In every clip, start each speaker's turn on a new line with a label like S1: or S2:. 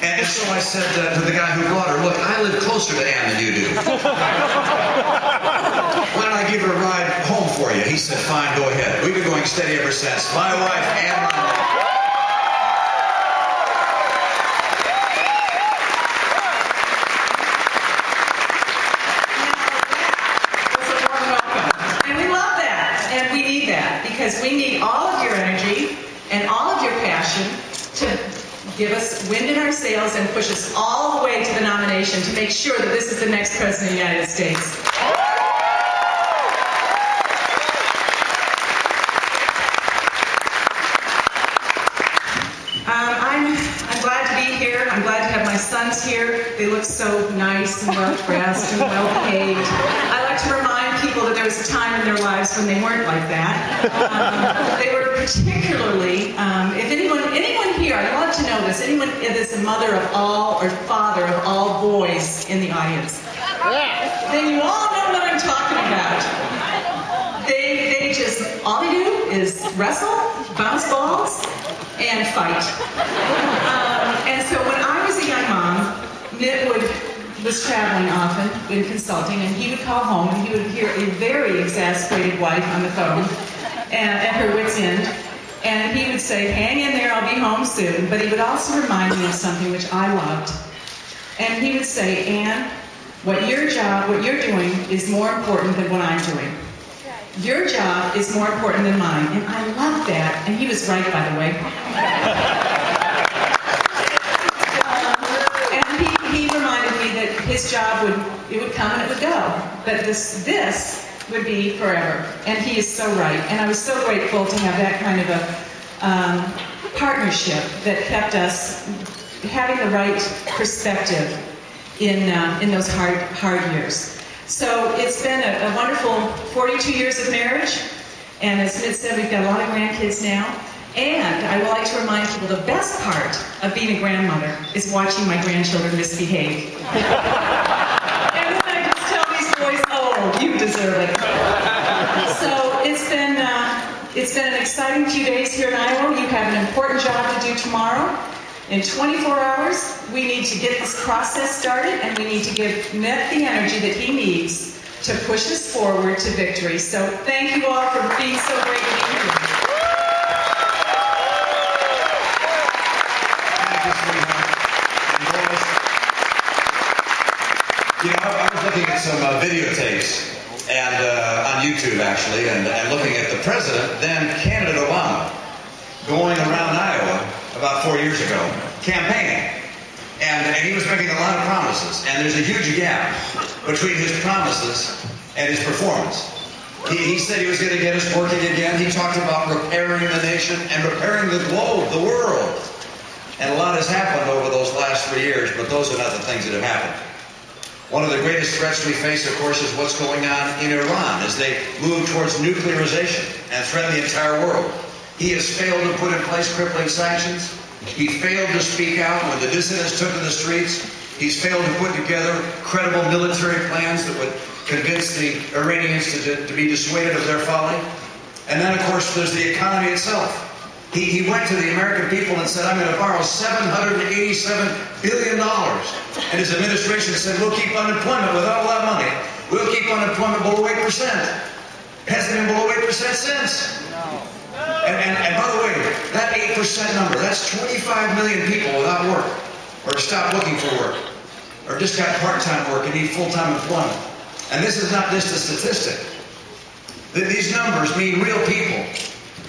S1: And so I said to the guy who brought her, look, I live closer to Ann than you do. Why don't I give her a ride home for you? He said, fine, go ahead. We've been going steady ever since. My wife, Ann.
S2: Because we need all of your energy and all of your passion to give us wind in our sails and push us all the way to the nomination to make sure that this is the next President of the United States. I'm glad to be here. I'm glad to have my sons here. They look so nice and well-dressed and well-behaved. I like to remind people that there was a time in their lives when they weren't like that. They were particularly, if anyone here, I'd love to know this, anyone that's a mother of all or father of all boys in the audience, then you all know what I'm talking about. They just, all they do is wrestle, bounce balls, and fight. And so when I was a young mom, Mitt was traveling often in consulting, and he would call home and he would hear a very exasperated wife on the phone and at her wit's end, and he would say, hang in there, I'll be home soon. But he would also remind me of something which I loved. And he would say, Ann, what you're doing is more important than what I'm doing. Your job is more important than mine. And I loved that. And he was right, by the way. And he reminded me that his job would come and it would go. But this would be forever. And he is so right. And I was so grateful to have that kind of a partnership that kept us having the right perspective in those hard years. So it's been a wonderful 42 years of marriage, and as Mitt said, we've got a lot of grandkids now. And I would like to remind people the best part of being a grandmother is watching my grandchildren misbehave. And then I just tell these boys, oh, you deserve it. So it's been an exciting few days here in Iowa. You have an important job to do tomorrow. In 24 hours, we need to get this process started, and we need to give Mitt the energy that he needs to push us forward to victory. So thank you all for being so great to be here.
S1: Thank you, sweetheart. And boys, you know, I was looking at some videotapes and on YouTube, actually, and looking at the president, then candidate Obama, going around Iowa about 4 years ago, campaigning. And he was making a lot of promises. And there's a huge gap between his promises and his performance. He said he was going to get us working again. He talked about repairing the nation and repairing the globe, the world. And a lot has happened over those last 3 years, but those are not the things that have happened. One of the greatest threats we face, of course, is what's going on in Iran as they move towards nuclearization and threaten the entire world. He has failed to put in place crippling sanctions. He failed to speak out when the dissidents took to the streets. He's failed to put together credible military plans that would convince the Iranians to be dissuaded of their folly. And then, of course, there's the economy itself. He went to the American people and said, I'm going to borrow $787 billion. And his administration said, we'll keep unemployment without a lot of money. We'll keep unemployment below 8%. It hasn't been below 8% since. And by the way, that 8% number, that's 25 million people without work, or stopped looking for work, or just got part-time work and need full-time employment. And this is not just a statistic. These numbers mean real people.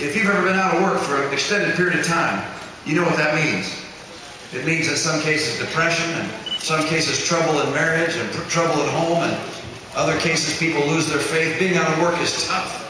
S1: If you've ever been out of work for an extended period of time, you know what that means. It means in some cases depression, and some cases trouble in marriage, and trouble at home, and other cases people lose their faith. Being out of work is tough.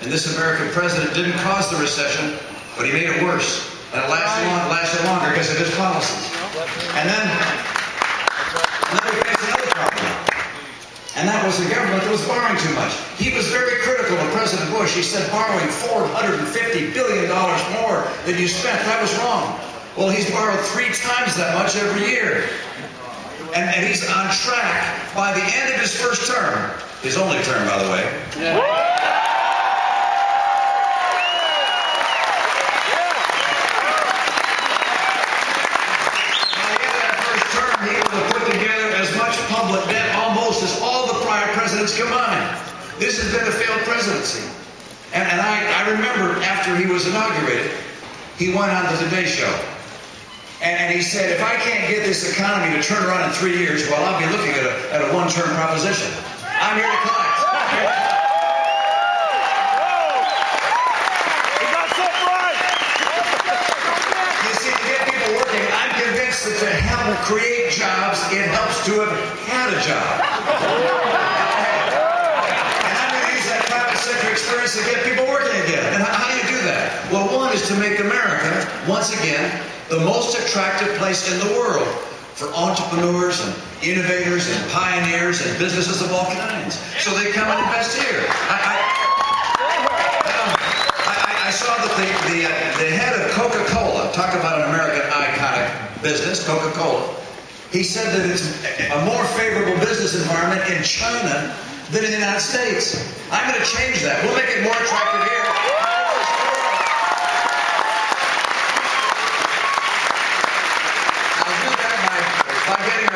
S1: And this American president didn't cause the recession, but he made it worse. And it lasted longer because of his policies. And then we faced another problem. And that was the government that was borrowing too much. He was very critical of President Bush. He said borrowing $450 billion more than you spent, that was wrong. Well, he's borrowed 3 times that much every year. And he's on track by the end of his first term, his only term, by the way. Yeah. presidents combined. This has been a failed presidency. And I remember after he was inaugurated, he went on the Today Show. And he said, if I can't get this economy to turn around in 3 years, well, I'll be looking at a one-term proposition. I'm here to collect.
S3: You got something right.
S1: You see, to get people working, I'm convinced that to help create jobs, it helps to have had a job. And I'm going to use that private sector experience to get people working again. And how do you do that? Well, one is to make America, once again, the most attractive place in the world for entrepreneurs and innovators and pioneers and businesses of all kinds. So they come and invest here. I saw that the head of Coca-Cola, talk about an American iconic business, Coca-Cola, he said that it's a more favorable business environment in China than in the United States. I'm going to change that. We'll make it more attractive here.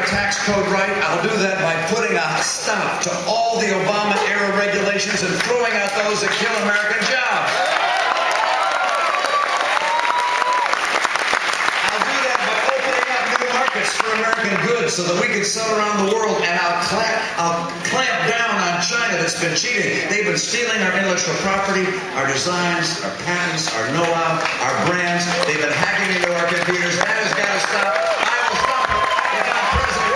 S1: Tax code right. I'll do that by putting a stop to all the Obama-era regulations and throwing out those that kill American jobs. I'll do that by opening up new markets for American goods so that we can sell around the world, and I'll clamp down on China that's been cheating. They've been stealing our intellectual property, our designs, our patents, our know-how, our brands. They've been hacking into our computers. That has got to stop. I will stop it if I'm president.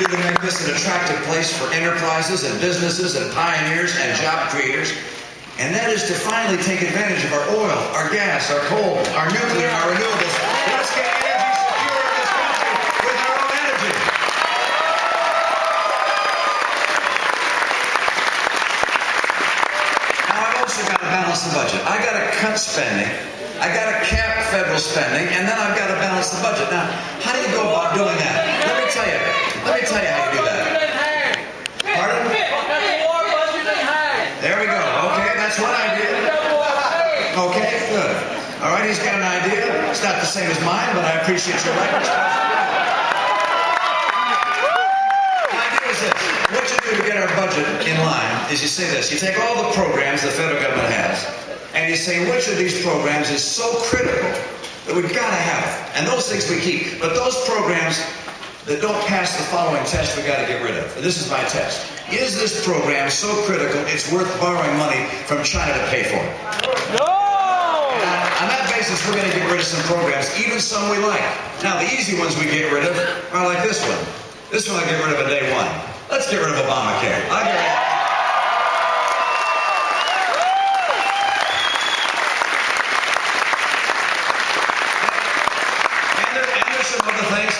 S1: To make this an attractive place for enterprises and businesses and pioneers and job creators, and that is to finally take advantage of our oil, our gas, our coal, our nuclear, our renewables. Let's get energy secure in this country with our own energy. Now I've also got to balance the budget. I got to cut spending. I got to cap federal spending, and then I've got to balance the budget. Now, how do you go about doing that? Let me tell you how you do that. Pardon? There we go. Okay, that's one idea. Okay, good. All right, he's got an idea. It's not the same as mine, but I appreciate your language. The idea is this. What you do to get our budget in line is you say this. You take all the programs the federal government has, and you say which of these programs is so critical that we've got to have it. And those things we keep. But those programs that don't pass the following test, we've got to get rid of. And this is my test. Is this program so critical it's worth borrowing money from China to pay for it?
S3: No!
S1: On that basis, we're going to get rid of some programs, even some we like. Now, the easy ones we get rid of are like this one. This one I get rid of on day one. Let's get rid of Obamacare. I'll get rid of it.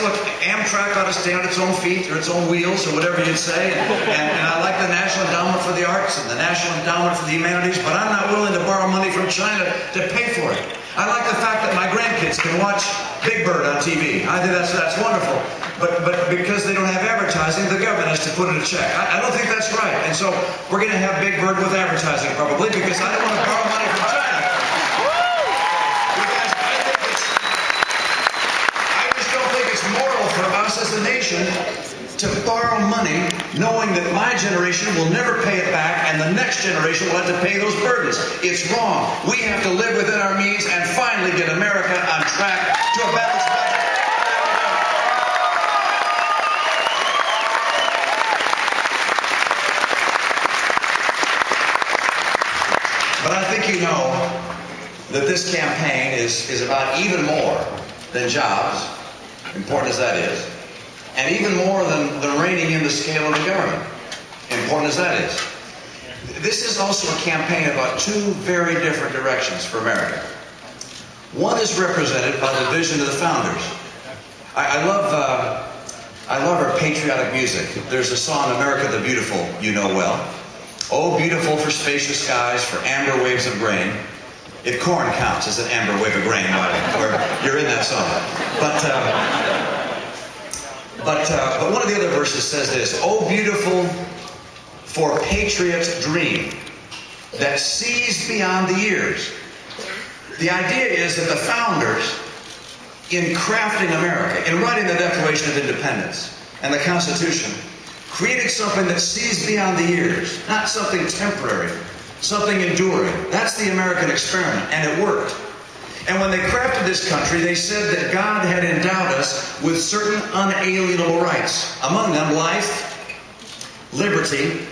S1: Look, Amtrak ought to stand on its own feet or its own wheels or whatever you'd say. And I like the National Endowment for the Arts and the National Endowment for the Humanities, but I'm not willing to borrow money from China to pay for it. I like the fact that my grandkids can watch Big Bird on TV. I think that's wonderful. But because they don't have advertising, the government has to put in a check. I don't think that's right. And so we're going to have Big Bird with advertising probably because I don't want to borrow money from China. For us as a nation to borrow money knowing that my generation will never pay it back and the next generation will have to pay those burdens. It's wrong. We have to live within our means and finally get America on track to a balanced budget. But I think you know that this campaign is about even more than jobs, important as that is, and even more than reining in the scale of the government, important as that is. This is also a campaign about two very different directions for America. One is represented by the vision of the founders. I love our patriotic music. There's a song, America the Beautiful, you know well. Oh, beautiful for spacious skies, for amber waves of grain. If corn counts as an amber wave of grain, where you're in that song. But one of the other verses says this: oh, beautiful for patriot's dream that sees beyond the years. The idea is that the founders in crafting America, in writing the Declaration of Independence and the Constitution, creating something that sees beyond the years, not something temporary, something enduring. That's the American experiment, and it worked. And when they crafted this country, they said that God had endowed us with certain unalienable rights, among them life, liberty,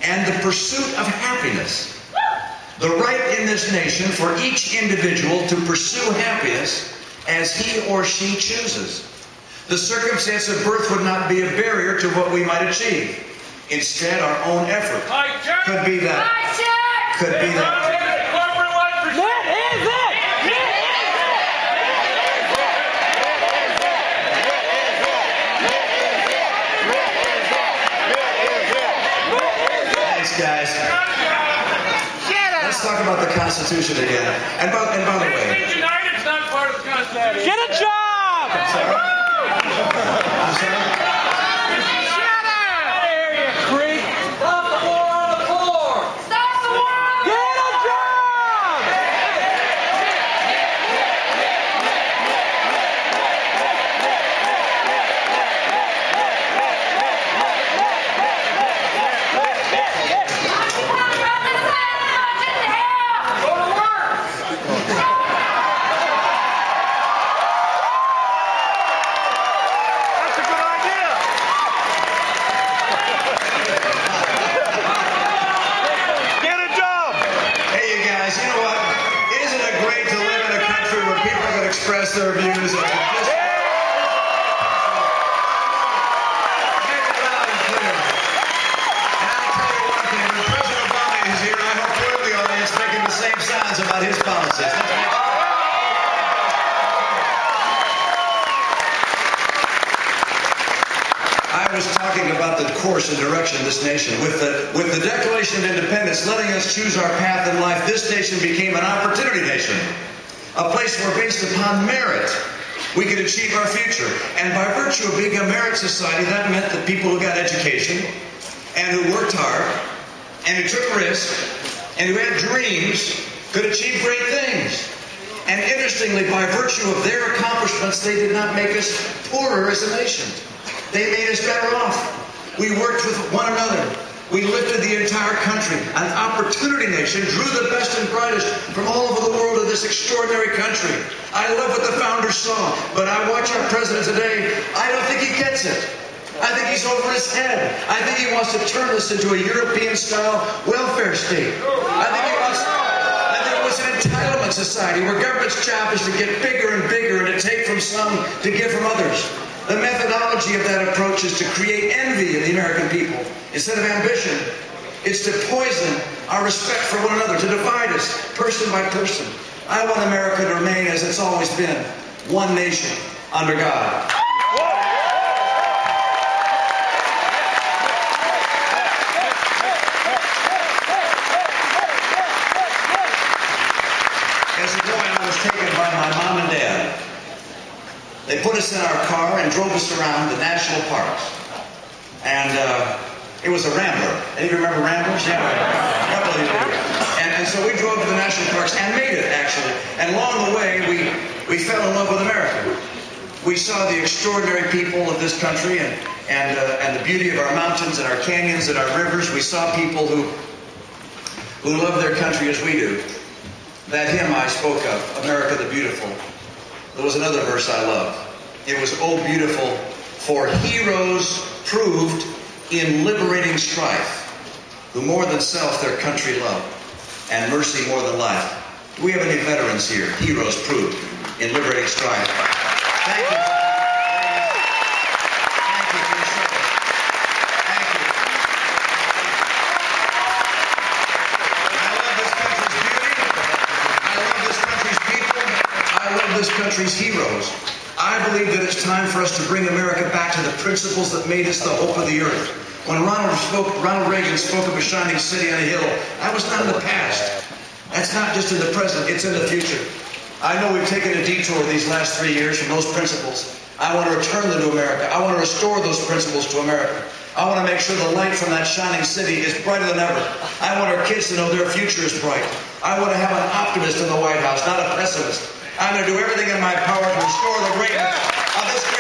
S1: and the pursuit of happiness. The right in this nation for each individual to pursue happiness as he or she chooses. The circumstance of birth would not be a barrier to what we might achieve. Instead, our own effort could be that. Could be that. Guys, let's talk about the Constitution again. And by the way,
S3: United's not part of the Constitution.
S4: Get a job!
S1: I'm sorry. I'm sorry.
S4: Shut up! There you creep! Stop the war on the floor! Stop the war on the floor! Get a job!
S1: Express their views and just make it loud and clear. And I'll tell you one thing, when President Obama is here, I hope you're in the audience making the same sounds about his policies. Let's make it. I was talking about the course and direction of this nation. With the Declaration of Independence letting us choose our path in life, this nation became an opportunity nation. A place where, based upon merit, we could achieve our future. And by virtue of being a merit society, that meant that people who got education, and who worked hard, and who took risks, and who had dreams, could achieve great things. And interestingly, by virtue of their accomplishments, they did not make us poorer as a nation. They made us better off. We worked with one another. We lifted the entire country. An opportunity nation drew the best and brightest from all over the world to this extraordinary country. I love what the founders saw, but I watch our president today. I don't think he gets it. I think he's over his head. I think he wants to turn this into a European-style welfare state. I think he wants an entitlement society where government's job is to get bigger and bigger and to take from some to give from others. The methodology of that approach is to create envy in the American people instead of ambition. It's to poison our respect for one another, to divide us person by person. I want America to remain as it's always been, one nation under God. As a boy, I was taken by my mom and dad. They put us in our car and drove us around the national parks. And it was a Rambler. Any of you remember Ramblers? Yeah, a couple of you do. And so we drove to the national parks and made it, actually. And along the way, we fell in love with America. We saw the extraordinary people of this country and the beauty of our mountains and our canyons and our rivers. We saw people who love their country as we do. That hymn I spoke of, America the Beautiful. There was another verse I loved. It was, "Oh, beautiful, for heroes proved in liberating strife, who more than self their country love, and mercy more than life." Do we have any veterans here? Heroes proved in liberating strife. Thank you. Thank you for your service. Thank you. I love this country's beauty. I love this country's people. I love this country's heroes. I believe that it's time for us to bring America back to the principles that made us the hope of the earth. When Ronald Reagan spoke of a shining city on a hill, that was not in the past. That's not just in the present, it's in the future. I know we've taken a detour these last 3 years from those principles. I want to return them to America. I want to restore those principles to America. I want to make sure the light from that shining city is brighter than ever. I want our kids to know their future is bright. I want to have an optimist in the White House, not a pessimist. I'm going to do everything in my power to restore the greatness of this great